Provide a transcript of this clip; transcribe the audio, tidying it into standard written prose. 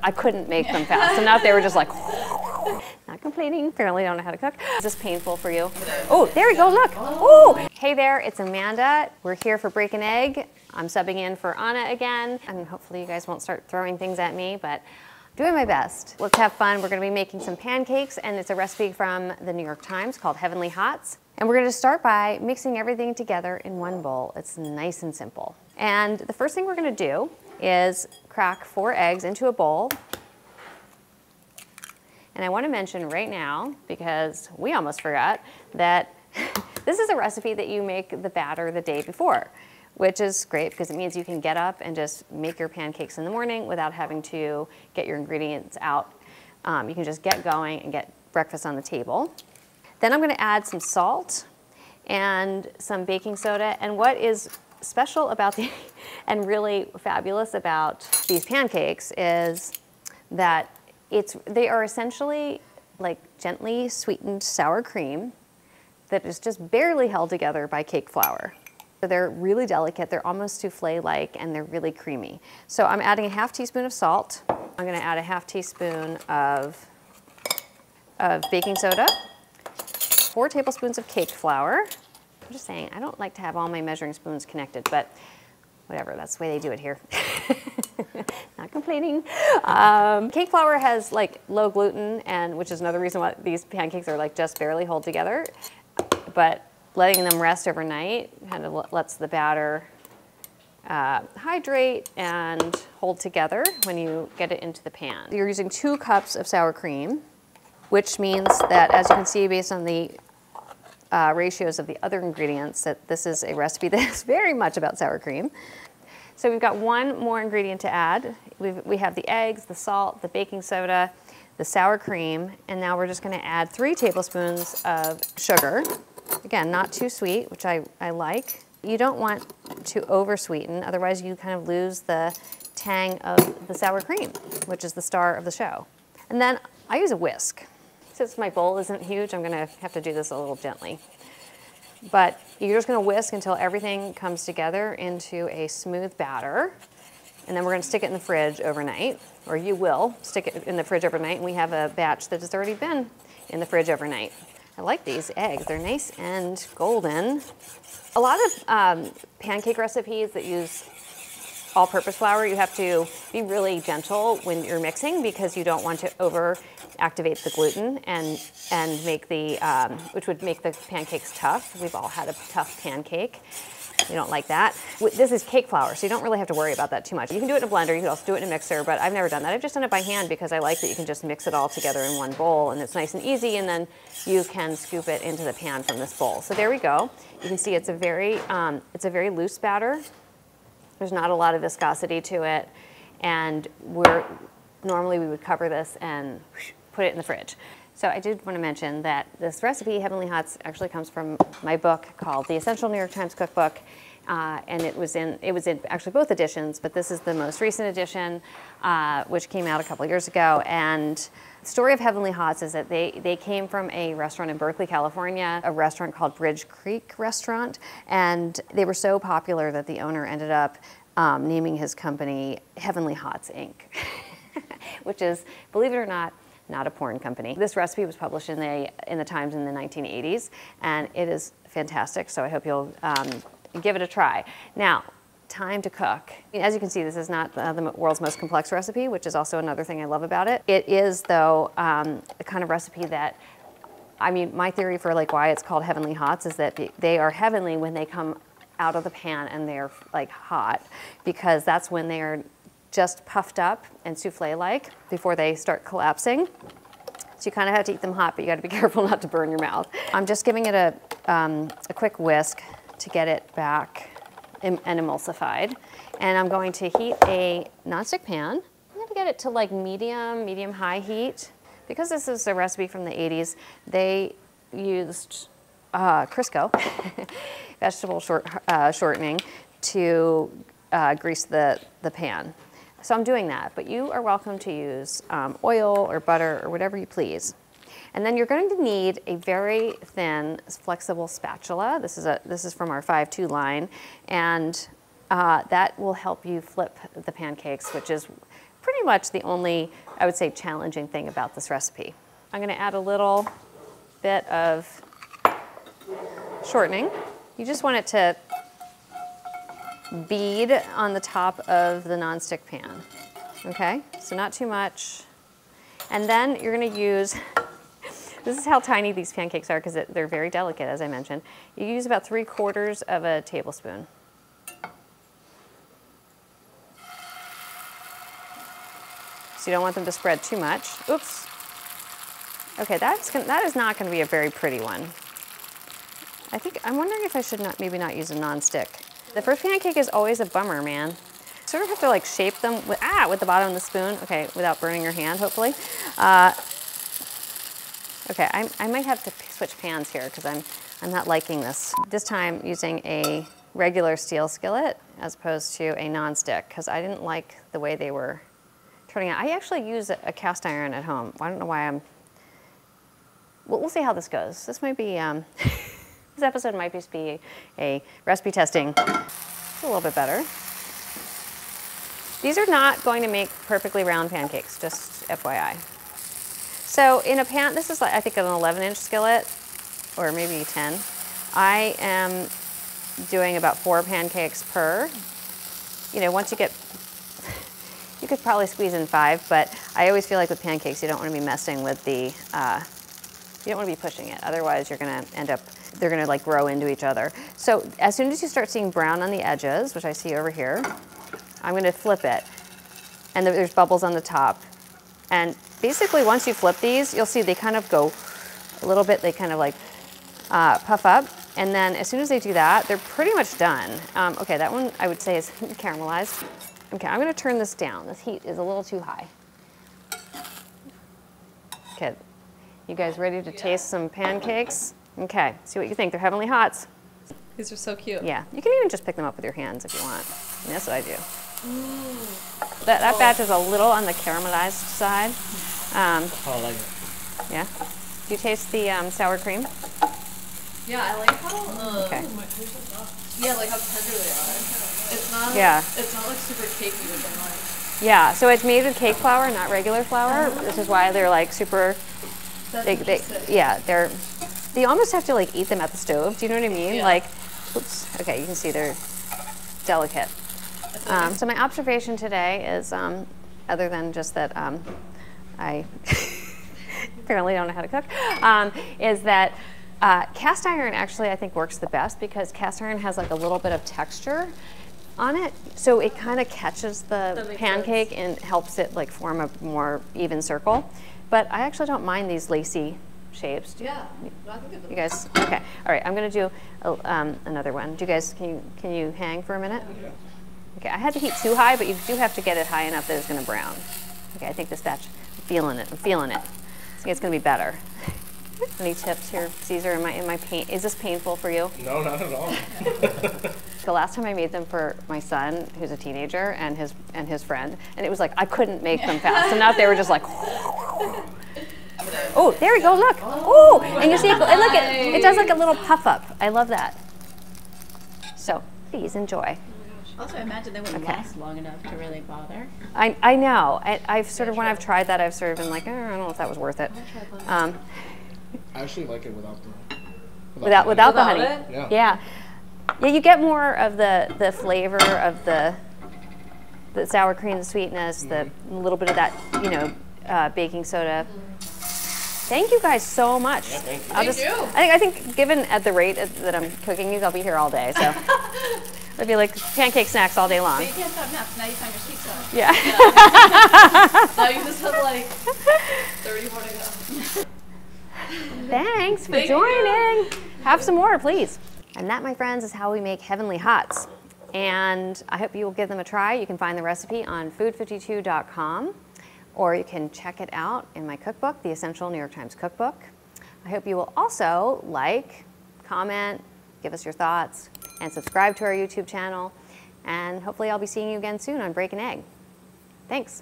I couldn't make them fast enough. They were just like, not complaining, apparently don't know how to cook. Is this painful for you? Oh, there we go, look. Oh! Hey there, it's Amanda. We're here for Break an Egg. I'm subbing in for Anna again, and hopefully you guys won't start throwing things at me, but doing my best. Let's have fun. We're gonna be making some pancakes, and it's a recipe from the New York Times called Heavenly Hots. And we're gonna start by mixing everything together in one bowl. It's nice and simple. And the first thing we're gonna do is crack 4 eggs into a bowl. And I wanna mention right now, because we almost forgot, that this is a recipe that you make the batter the day before, which is great because it means you can get up and just make your pancakes in the morning without having to get your ingredients out. You can just get going and get breakfast on the table. Then I'm gonna add some salt and some baking soda. And what is special about the, and really fabulous about these pancakes is that they are essentially like gently sweetened sour cream that is just barely held together by cake flour. They're really delicate, they're almost soufflé-like, and they're really creamy. So I'm adding a ½ teaspoon of salt. I'm gonna add a ½ teaspoon of baking soda, 4 tablespoons of cake flour. I'm just saying, I don't like to have all my measuring spoons connected, but whatever, that's the way they do it here. Not complaining. Cake flour has like low gluten, and which is another reason why these pancakes are like just barely hold together. But letting them rest overnight kind of lets the batter hydrate and hold together when you get it into the pan. You're using 2 cups of sour cream, which means that, as you can see based on the ratios of the other ingredients, that this is a recipe that is very much about sour cream. So we've got 1 more ingredient to add. We have the eggs, the salt, the baking soda, the sour cream, and now we're just gonna add 3 tablespoons of sugar. Again, not too sweet, which I like. You don't want to over sweeten, otherwise you kind of lose the tang of the sour cream, which is the star of the show. And then I use a whisk. Since my bowl isn't huge, I'm gonna have to do this a little gently. But you're just gonna whisk until everything comes together into a smooth batter. And then we're gonna stick it in the fridge overnight, or you will stick it in the fridge overnight, and we have a batch that has already been in the fridge overnight. I like these eggs, they're nice and golden. A lot of pancake recipes that use all-purpose flour, you have to be really gentle when you're mixing because you don't want to over-activate the gluten and make the, which would make the pancakes tough. We've all had a tough pancake. You don't like that. This is cake flour, so you don't really have to worry about that too much. You can do it in a blender, you can also do it in a mixer, but I've never done that. I've just done it by hand because I like that you can just mix it all together in one bowl, and it's nice and easy, and then you can scoop it into the pan from this bowl. So there we go. You can see it's a very loose batter. There's not a lot of viscosity to it, and normally we would cover this and put it in the fridge. So I did want to mention that this recipe, Heavenly Hots, actually comes from my book called The Essential New York Times Cookbook, and it was in actually both editions, but this is the most recent edition, which came out a couple years ago. And the story of Heavenly Hots is that they came from a restaurant in Berkeley, California, a restaurant called Bridge Creek Restaurant, and they were so popular that the owner ended up naming his company Heavenly Hots, Inc., which is, believe it or not a porn company. This recipe was published in the Times in the 1980s, and it is fantastic, so I hope you'll give it a try. Now, time to cook. As you can see, this is not the world's most complex recipe, which is also another thing I love about it. It is, though, the kind of recipe that, I mean, my theory for like why it's called Heavenly Hots is that they are heavenly when they come out of the pan and they're like hot, because that's when they are just puffed up and souffle-like before they start collapsing. So you kind of have to eat them hot, but you got to be careful not to burn your mouth. I'm just giving it a quick whisk to get it back and emulsified. And I'm going to heat a nonstick pan. I'm going to get it to like medium-high heat. Because this is a recipe from the 80s, they used Crisco, vegetable shortening, to grease the pan. So I'm doing that, but you are welcome to use oil or butter or whatever you please. And then you're going to need a very thin, flexible spatula. This is from our 5-2 line, and that will help you flip the pancakes, which is pretty much the only, I would say, challenging thing about this recipe. I'm going to add a little bit of shortening. You just want it to bead on the top of the nonstick pan. Okay, so not too much. And then you're going to use, this is how tiny these pancakes are because they're very delicate, as I mentioned. You use about 3/4 of a tablespoon. So you don't want them to spread too much. Oops. Okay, that is not going to be a very pretty one. I'm wondering if I should maybe not use a nonstick. The first pancake is always a bummer, man. Sort of have to like shape them with the bottom of the spoon. Okay, without burning your hand, hopefully. Okay, I might have to switch pans here because I'm not liking this. This time using a regular steel skillet as opposed to a nonstick because I didn't like the way they were turning out. I actually use a cast iron at home. I don't know why we'll see how this goes. This might be, this episode might just be a recipe testing. It's a little bit better. These are not going to make perfectly round pancakes, just FYI. So in a pan, this is like, I think an 11-inch skillet, or maybe 10. I am doing about 4 pancakes per. You know, once you get, you could probably squeeze in 5, but I always feel like with pancakes, you don't want to be messing with the, you don't want to be pushing it. Otherwise, you're going to end up, they're going to like grow into each other. So as soon as you start seeing brown on the edges, which I see over here, I'm going to flip it. And there's bubbles on the top. And basically, once you flip these, you'll see they kind of go a little bit, they kind of like puff up. And then as soon as they do that, they're pretty much done. Okay, that one I would say is caramelized. Okay, I'm going to turn this down. This heat is a little too high. Okay, you guys ready to taste some pancakes? Okay, see what you think. They're heavenly hots. These are so cute. Yeah, you can even just pick them up with your hands if you want. And that's what I do. That batch is a little on the caramelized side. I like it. Yeah. Do you taste the sour cream? Yeah, I like how. Okay. Yeah, like how tender they are. It's not. Yeah. It's not like super cakey, which I like. Yeah. So it's made with cake flour, not regular flour. This is why they're like super. They almost have to like eat them at the stove. Do you know what I mean? Yeah. Like, oops. Okay, you can see they're delicate. So my observation today is, other than just that I apparently don't know how to cook, is that cast iron actually I think works the best because cast iron has like a little bit of texture on it, so it kind of catches the pancake and helps it like form a more even circle. But I actually don't mind these lacy shapes. Yeah, I think you guys, okay, all right. I'm gonna do another one. Do you guys can you hang for a minute? Yeah. Okay, I had the heat too high, but you do have to get it high enough that it's gonna brown. Okay, I think this batch, I'm feeling it. I think it's gonna be better. Any tips here, Caesar? In my pain, is this painful for you? No, not at all. The last time I made them for my son, who's a teenager, and his friend, and it was like I couldn't make them fast enough. They were just like. Oh, there we go. Look. Oh, and you see, and look, it does like a little puff up. I love that. So please enjoy. Also, I imagine they wouldn't last long enough to really bother. I know. I've sort of when I've tried that, I've sort of been like, I don't know if that was worth it. I actually like it without the honey. Yeah. Yeah. Yeah, you get more of the flavor of the sour cream, the sweetness, the little bit of that, baking soda. Thank you guys so much. Yeah, thank you. I think given at the rate that I'm cooking these, I'll be here all day. So it'll be like pancake snacks all day long. But you can't stop now, so now you find your sweet sauce. Yeah. Now you just have like 30 more to go. Thanks for joining. Have some more, please. And that, my friends, is how we make heavenly hots. And I hope you will give them a try. You can find the recipe on food52.com, or you can check it out in my cookbook, The Essential New York Times Cookbook. I hope you will also like, comment, give us your thoughts, and subscribe to our YouTube channel. And hopefully I'll be seeing you again soon on Break an Egg. Thanks.